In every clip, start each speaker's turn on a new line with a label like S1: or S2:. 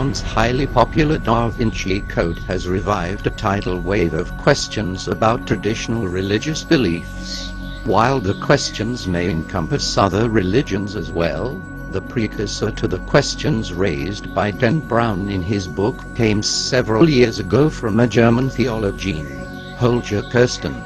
S1: Brown's highly popular Da Vinci Code has revived a tidal wave of questions about traditional religious beliefs. While the questions may encompass other religions as well, the precursor to the questions raised by Dan Brown in his book came several years ago from a German theologian, Holger Kirsten.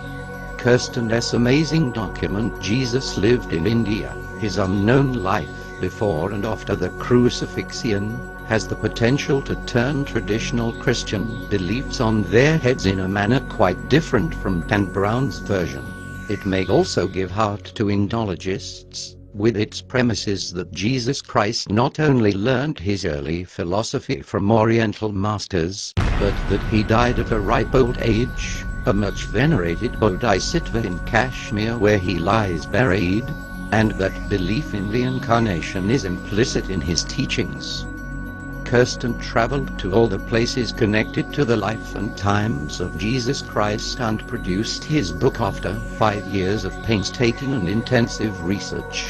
S1: Kirsten's amazing document Jesus Lived in India, His Unknown Life Before and After the Crucifixion, has the potential to turn traditional Christian beliefs on their heads in a manner quite different from Dan Brown's version. It may also give heart to Indologists, with its premises that Jesus Christ not only learned his early philosophy from Oriental masters, but that he died at a ripe old age, a much venerated Bodhisattva in Kashmir where he lies buried, and that belief in the Incarnation is implicit in his teachings. Kirsten traveled to all the places connected to the life and times of Jesus Christ and produced his book after 5 years of painstaking and intensive research.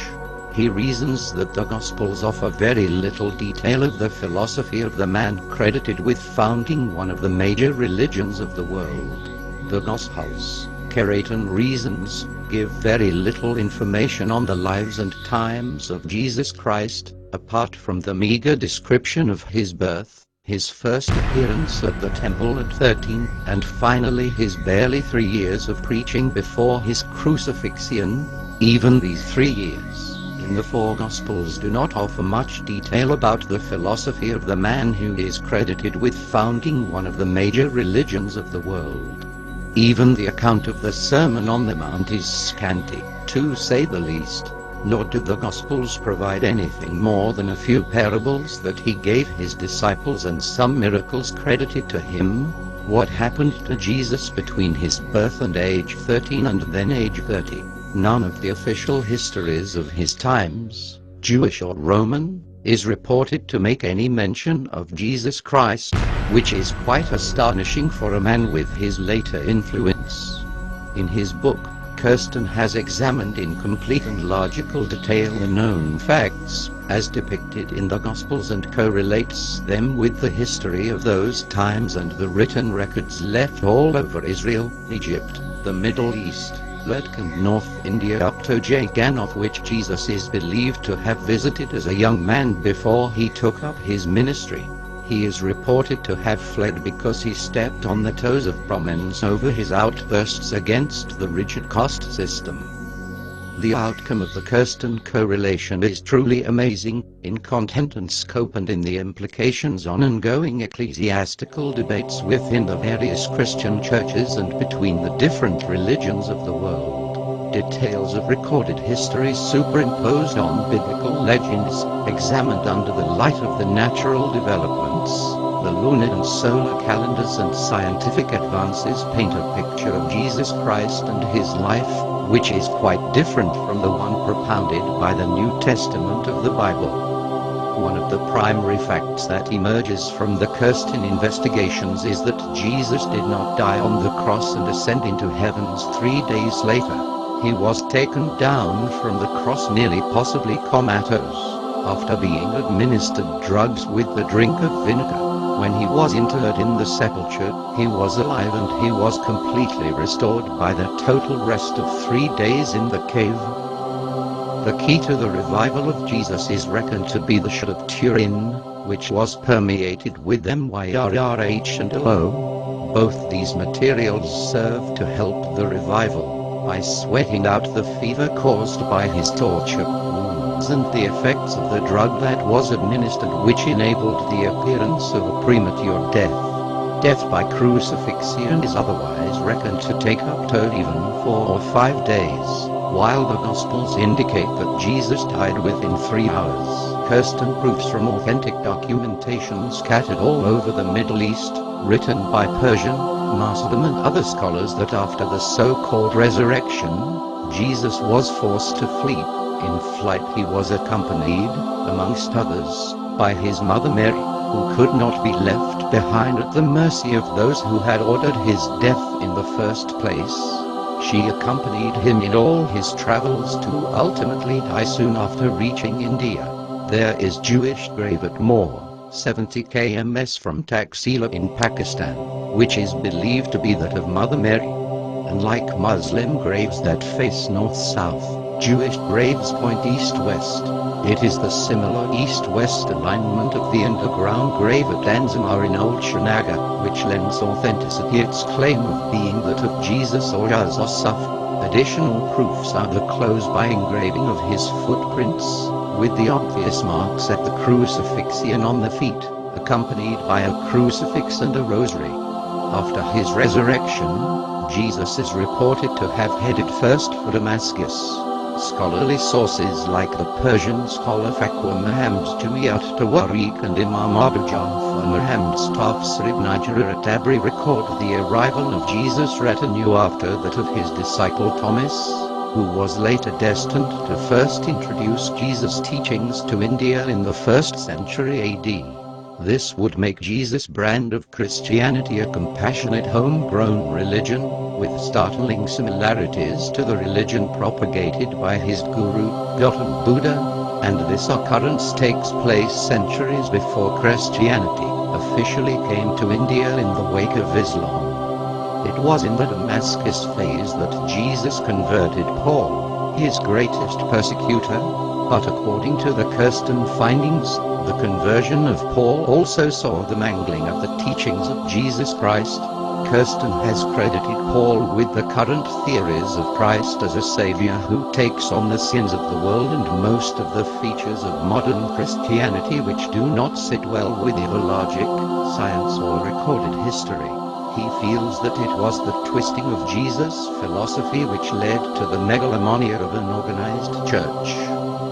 S1: He reasons that the Gospels offer very little detail of the philosophy of the man credited with founding one of the major religions of the world. The Gospels, Keraton reasons, give very little information on the lives and times of Jesus Christ, apart from the meager description of his birth, his first appearance at the temple at 13, and finally his barely 3 years of preaching before his crucifixion. Even these 3 years in the 4 Gospels do not offer much detail about the philosophy of the man who is credited with founding one of the major religions of the world. Even the account of the Sermon on the Mount is scanty, to say the least, nor do the Gospels provide anything more than a few parables that he gave his disciples and some miracles credited to him. What happened to Jesus between his birth and age 13 and then age 30? None of the official histories of his times, Jewish or Roman, is reported to make any mention of Jesus Christ, which is quite astonishing for a man with his later influence. In his book, Kirsten has examined in complete and logical detail the known facts, as depicted in the Gospels, and correlates them with the history of those times and the written records left all over Israel, Egypt, the Middle East, Lerk and North India up to Jagannath, which Jesus is believed to have visited as a young man before he took up his ministry. He is reported to have fled because he stepped on the toes of Brahmins over his outbursts against the rigid caste system. The outcome of the Kirsten correlation is truly amazing, in content and scope and in the implications on ongoing ecclesiastical debates within the various Christian churches and between the different religions of the world. Details of recorded history superimposed on biblical legends, examined under the light of the natural developments, the lunar and solar calendars and scientific advances paint a picture of Jesus Christ and his life, which is quite different from the one propounded by the New Testament of the Bible. One of the primary facts that emerges from the Kirsten investigations is that Jesus did not die on the cross and ascend into heavens 3 days later. He was taken down from the cross nearly possibly comatose, after being administered drugs with the drink of vinegar. When he was interred in the sepulchre, he was alive and he was completely restored by the total rest of 3 days in the cave. The key to the revival of Jesus is reckoned to be the shot of Turin, which was permeated with myrrh and aloe. Both these materials serve to help the revival by sweating out the fever caused by his torture wounds and the effects of the drug that was administered, which enabled the appearance of a premature death. Death by crucifixion is otherwise reckoned to take up to even 4 or 5 days, while the Gospels indicate that Jesus died within 3 hours. Kirsten proves from authentic documentation scattered all over the Middle East, written by Persian, Muslim and other scholars, that after the so-called resurrection, Jesus was forced to flee. In flight he was accompanied, amongst others, by his mother Mary, who could not be left behind at the mercy of those who had ordered his death in the first place. She accompanied him in all his travels to ultimately die soon after reaching India. There is Jewish grave at Moor. 70 kms from Taxila in Pakistan, which is believed to be that of Mother Mary. Unlike Muslim graves that face north-south, Jewish graves point east-west. It is the similar east-west alignment of the underground grave at Anzamar in Old Srinagar, which lends authenticity its claim of being that of Jesus or Yusuf. Additional proofs are the clothes by engraving of his footprints, with the obvious marks at the crucifixion on the feet, accompanied by a crucifix and a rosary. After his resurrection, Jesus is reported to have headed first for Damascus. Scholarly sources like the Persian scholar Fakhr Muhammad Jamiat Tawariq and Imam Abu Ja'far Muhammad's Tafsir ibn Jarir at-Tabari record the arrival of Jesus' retinue after that of his disciple Thomas, who was later destined to first introduce Jesus' teachings to India in the 1st century AD. This would make Jesus' brand of Christianity a compassionate homegrown religion, with startling similarities to the religion propagated by his guru, Gautam Buddha, and this occurrence takes place centuries before Christianity officially came to India in the wake of Islam. It was in the Damascus phase that Jesus converted Paul, his greatest persecutor, but according to the Kirsten findings, the conversion of Paul also saw the mangling of the teachings of Jesus Christ. Kirsten has credited Paul with the current theories of Christ as a savior who takes on the sins of the world and most of the features of modern Christianity which do not sit well with either logic, science or recorded history. He feels that it was the twisting of Jesus' philosophy which led to the megalomania of an organized church.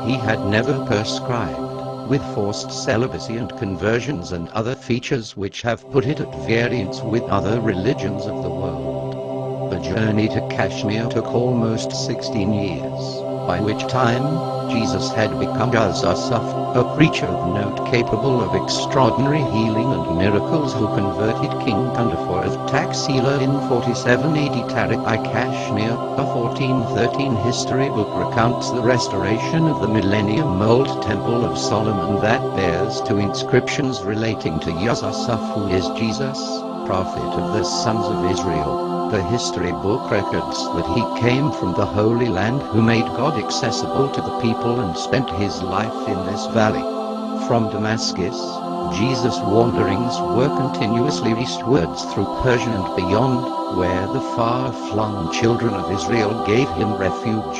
S1: He had never prescribed, with forced celibacy and conversions and other features which have put it at variance with other religions of the world. The journey to Kashmir took almost 16 years, by which time, Jesus had become Yusuf, a preacher of note capable of extraordinary healing and miracles who converted King Gandapur of Taxila in 47 AD. Tariq-i-Kashmir, a 1413 history book recounts the restoration of the millennium-old Temple of Solomon that bears two inscriptions relating to Yusuf, who is Jesus, prophet of the sons of Israel. The history book records that he came from the Holy Land who made God accessible to the people and spent his life in this valley. From Damascus, Jesus' wanderings were continuously eastwards through Persia and beyond, where the far-flung children of Israel gave him refuge.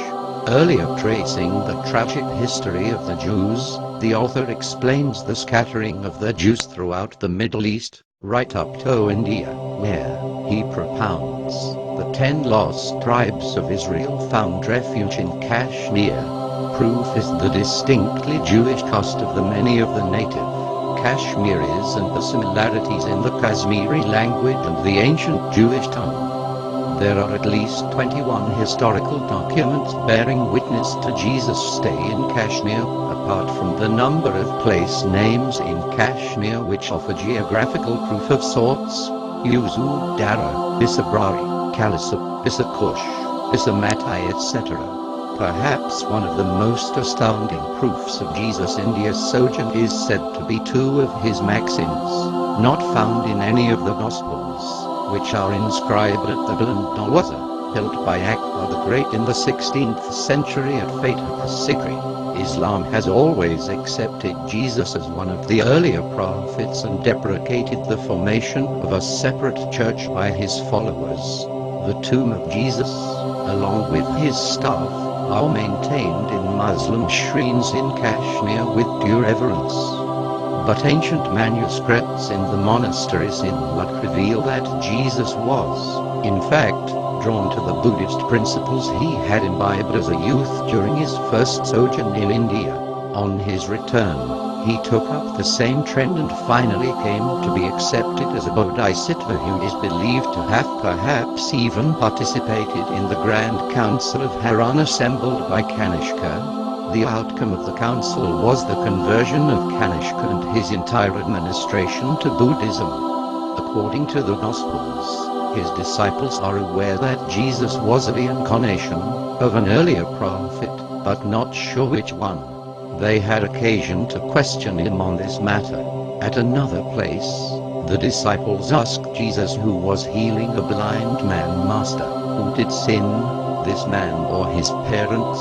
S1: Earlier tracing the tragic history of the Jews, the author explains the scattering of the Jews throughout the Middle East, right up to India, where, he propounds, the 10 lost tribes of Israel found refuge in Kashmir. Proof is the distinctly Jewish cost of the many of the native Kashmiris and the similarities in the Kashmiri language and the ancient Jewish tongue. There are at least 21 historical documents bearing witness to Jesus' stay in Kashmir, apart from the number of place names in Kashmir which offer geographical proof of sorts. Yuzu, Dara, Bisabrari, Kalisa, Bisakush, Bisamatai, etc. Perhaps one of the most astounding proofs of Jesus' India sojourn is said to be 2 of his maxims, not found in any of the Gospels, which are inscribed at the Buland Darwaza, built by Akbar the Great in the 16th century at Fateh Sikri. Islam has always accepted Jesus as one of the earlier prophets and deprecated the formation of a separate church by his followers. The tomb of Jesus, along with his staff, are maintained in Muslim shrines in Kashmir with due reverence. But ancient manuscripts in the monasteries in Ladakh reveal that Jesus was, in fact, drawn to the Buddhist principles he had imbibed as a youth during his first sojourn in India. On his return, he took up the same trend and finally came to be accepted as a bodhisattva who is believed to have perhaps even participated in the Grand Council of Haran assembled by Kanishka. The outcome of the council was the conversion of Kanishka and his entire administration to Buddhism. According to the Gospels, his disciples are aware that Jesus was a reincarnation of an earlier prophet, but not sure which one. They had occasion to question him on this matter. At another place, the disciples asked Jesus who was healing a blind man, "Master, who did sin, this man or his parents?"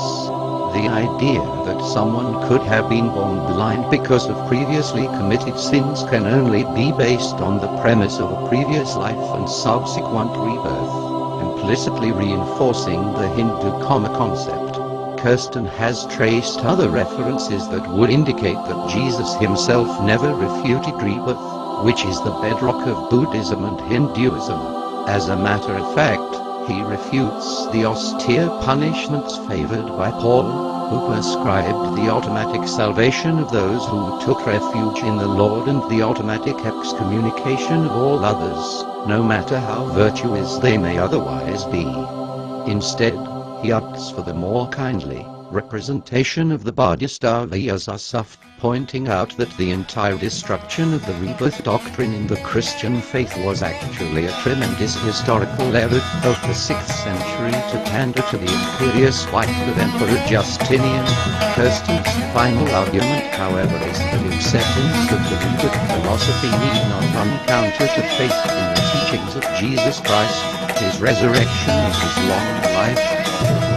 S1: The idea that someone could have been born blind because of previously committed sins can only be based on the premise of a previous life and subsequent rebirth, implicitly reinforcing the Hindu karma concept. Kirsten has traced other references that would indicate that Jesus himself never refuted rebirth, which is the bedrock of Buddhism and Hinduism. As a matter of fact, he refutes the austere punishments favored by Paul, who prescribed the automatic salvation of those who took refuge in the Lord and the automatic excommunication of all others, no matter how virtuous they may otherwise be. Instead, he opts for the more kindly representation of the Bodhisattva Suft, pointing out that the entire destruction of the rebirth doctrine in the Christian faith was actually a tremendous historical error of the 6th century to pander to the imperious wife of Emperor Justinian. Kirsten's final argument, however, is that acceptance of the rebirth philosophy need not run counter to faith in the teachings of Jesus Christ, his resurrection and his long life.